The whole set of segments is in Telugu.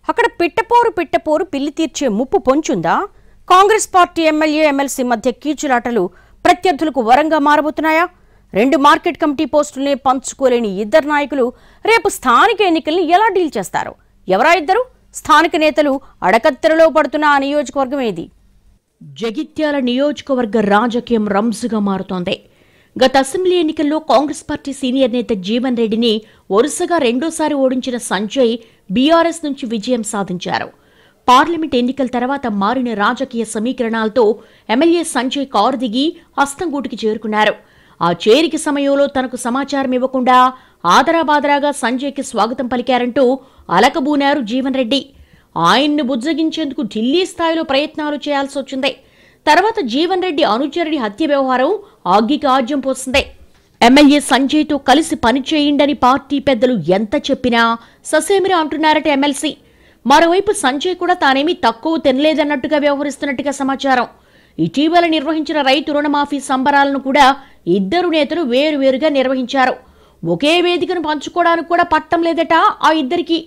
అక్కడ పిట్టపోరు పిల్లి తీర్చే ముప్పు పొంచుందా? కాంగ్రెస్ పార్టీ ఎమ్మెల్యే ఎమ్మెల్సీ మధ్య కీచులాటలు ప్రత్యర్థులకు వరంగా మారబోతున్నాయా? రెండు మార్కెట్ కమిటీ పోస్టుల్ని పంచుకోలేని ఇద్దరు నాయకులు రేపు స్థానిక ఎన్నికల్ని ఎలా డీల్ చేస్తారు? ఎవరా ఇద్దరు? స్థానిక నేతలు అడకత్తెరలో పడుతున్న ఆ నియోజకవర్గం ఏది? జగిత్యాల నియోజకవర్గ రాజకీయం రంజుగా మారుతోంది. గత అసెంబ్లీ ఎన్నికల్లో కాంగ్రెస్ పార్టీ సీనియర్ నేత జీవన్ రెడ్డిని వరుసగా రెండోసారి ఓడించిన సంజయ్ బీఆర్ఎస్ నుంచి విజయం సాధించారు. పార్లమెంట్ ఎన్నికల తర్వాత మారిన రాజకీయ సమీకరణాలతో ఎమ్మెల్యే సంజయ్ కారు దిగి హస్తంగూటికి చేరుకున్నారు. ఆ చేరిక సమయంలో తనకు సమాచారం ఇవ్వకుండా ఆదరాబాదరాగా సంజయ్కి స్వాగతం పలికారంటూ అలకబూనారు జీవన్ రెడ్డి. ఆయన్ను బుజ్జగించేందుకు ఢిల్లీ స్థాయిలో ప్రయత్నాలు చేయాల్సి వచ్చింది. తర్వాత జీవన్ రెడ్డి అనుచరుడి హత్య వ్యవహారం ఆగ్గికి ఆజ్యం పోసింది. ఎమ్మెల్యే సంజయ్తో కలిసి పనిచేయండని పార్టీ పెద్దలు ఎంత చెప్పినా ససేమిరా అంటున్నారట ఎమ్మెల్సీ. మరోవైపు సంజయ్ కూడా తానేమీ తక్కువ తినలేదన్నట్టుగా వ్యవహరిస్తున్నట్టుగా సమాచారం. ఇటీవల నిర్వహించిన రైతు రుణమాఫీ సంబరాలను కూడా ఇద్దరు నేతలు వేరువేరుగా నిర్వహించారు. ఒకే వేదికను పంచుకోవడానికి కూడా పట్టం లేదట ఆ ఇద్దరికి.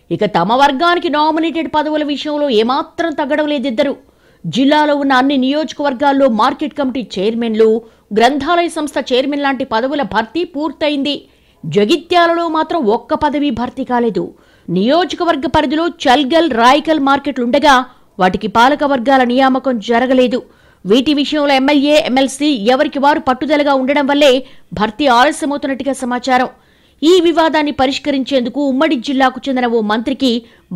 ఇక తమ వర్గానికి నామినేటెడ్ పదవుల విషయంలో ఏమాత్రం తగ్గడం లేదిద్దరు. జిల్లాలో ఉన్న అన్ని నియోజకవర్గాల్లో మార్కెట్ కమిటీ చైర్మన్లు, గ్రంథాలయ సంస్థ చైర్మన్ లాంటి పదవుల భర్తీ పూర్తయింది. జగిత్యాలలో మాత్రం ఒక్క పదవి భర్తీ కాలేదు. నియోజకవర్గ పరిధిలో చల్గల్, రాయకల్ మార్కెట్లుండగా వాటికి పాలక వర్గాల నియామకం జరగలేదు. వీటి విషయంలో ఎమ్మెల్యే, ఎమ్మెల్సీ ఎవరికి వారు పట్టుదలగా ఉండడం వల్లే భర్తీ ఆలస్యమవుతున్నట్టుగా సమాచారం. ఈ వివాదాన్ని పరిష్కరించేందుకు ఉమ్మడి జిల్లాకు చెందిన ఓ మంత్రికి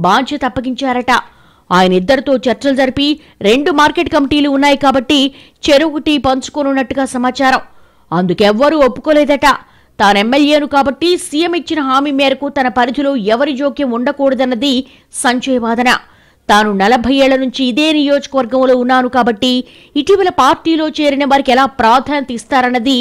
బాధ్యత అప్పగించారట. ఆయన ఇద్దరితో చర్చలు జరిపి రెండు మార్కెట్ కమిటీలు ఉన్నాయి కాబట్టి చెరువుటి పంచుకోనున్నట్టుగా సమాచారం. అందుకెవ్వరూ ఒప్పుకోలేదట. తాను ఎమ్మెల్యేను కాబట్టి సీఎం ఇచ్చిన హామీ మేరకు తన పరిధిలో ఎవరి జోక్యం ఉండకూడదన్నది సంజయ్ వాదన. తాను 40 ఏళ్ల నుంచి ఇదే నియోజకవర్గంలో ఉన్నాను కాబట్టి ఇటీవల పార్టీలో చేరిన వారికి ఎలా ప్రాధాన్యత ఇస్తారన్నది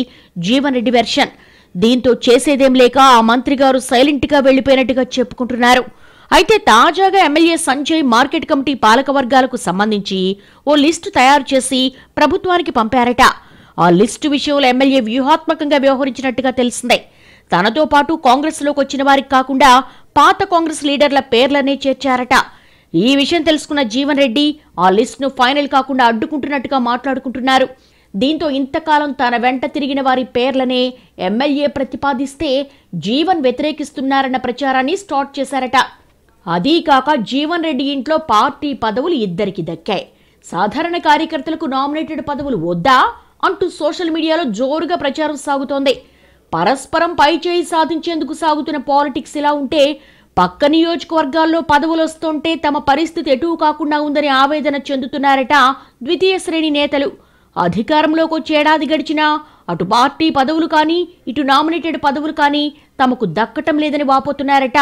జీవన్ రెడ్డి వెర్షన్. దీంతో చేసేదేం లేక ఆ మంత్రి గారు సైలెంట్గా వెళ్లిపోయినట్టుగా చెప్పుకుంటున్నారు. అయితే తాజాగా ఎమ్మెల్యే సంజయ్ మార్కెట్ కమిటీ పాలక వర్గాలకు సంబంధించి ఓ లిస్టు తయారు చేసి ప్రభుత్వానికి పంపారట. ఆ లిస్టు విషయంలో ఎమ్మెల్యే వ్యూహాత్మకంగా వ్యవహరించినట్టుగా తెలిసిందే. తనతో పాటు కాంగ్రెస్లోకి వచ్చిన వారికి కాకుండా పాత కాంగ్రెస్ లీడర్ల పేర్లనే చేర్చారట. ఈ విషయం తెలుసుకున్న జీవన్ రెడ్డి ఆ లిస్టును ఫైనల్ కాకుండా అడ్డుకుంటున్నట్టుగా మాట్లాడుకుంటున్నారు. దీంతో ఇంతకాలం తన వెంట తిరిగిన వారి పేర్లనే ఎమ్మెల్యే ప్రతిపాదిస్తే జీవన్ వ్యతిరేకిస్తున్నారన్న ప్రచారాన్ని స్టార్ట్ చేశారట. అదీ కాక జీవన్ రెడ్డి ఇంట్లో పార్టీ పదవులు ఇద్దరికి దక్కాయి. సాధారణ కార్యకర్తలకు నామినేటెడ్ పదవులు వద్దా అంటూ సోషల్ మీడియాలో జోరుగా ప్రచారం సాగుతోంది. పరస్పరం పైచేయి సాధించేందుకు సాగుతున్న పాలిటిక్స్ ఇలా ఉంటే పక్క నియోజకవర్గాల్లో పదవులు వస్తుంటే తమ పరిస్థితి ఎటూ కాకుండా ఉందని ఆవేదన చెందుతున్నారట ద్వితీయ శ్రేణి నేతలు. అధికారంలోకి వచ్చి ఏడాది గడిచినా అటు పార్టీ పదవులు కానీ ఇటు నామినేటెడ్ పదవులు కానీ తమకు దక్కటం లేదని వాపోతున్నారట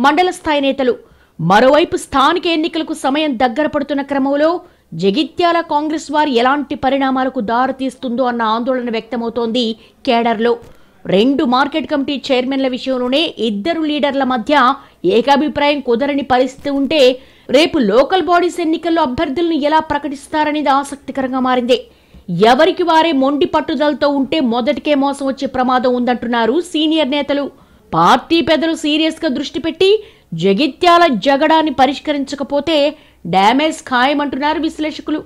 మండల స్థాయి నేతలు. మరోవైపు స్థానిక ఎన్నికలకు సమయం దగ్గర పడుతున్న క్రమంలో జగిత్యాల కాంగ్రెస్ వారు ఎలాంటి పరిణామాలకు దారితీస్తుందో అన్న ఆందోళన వ్యక్తమవుతోంది కేడర్లో. రెండు మార్కెట్ కమిటీ చైర్మన్ల విషయంలోనే ఇద్దరు లీడర్ల మధ్య ఏకాభిప్రాయం కుదరని పరిస్థితి ఉంటే రేపు లోకల్ బాడీస్ ఎన్నికల్లో అభ్యర్థులను ఎలా ప్రకటిస్తారనేది ఆసక్తికరంగా మారింది. ఎవరికి వారే మొండి పట్టుదలతో ఉంటే మొదటికే మోసం వచ్చే ప్రమాదం ఉందంటున్నారు సీనియర్ నేతలు. పార్టీ పెద్దలు సీరియస్గా దృష్టి పెట్టి జగిత్యాల జగడాన్ని పరిష్కరించకపోతే డ్యామేజ్ ఖాయమంటున్నారు విశ్లేషకులు.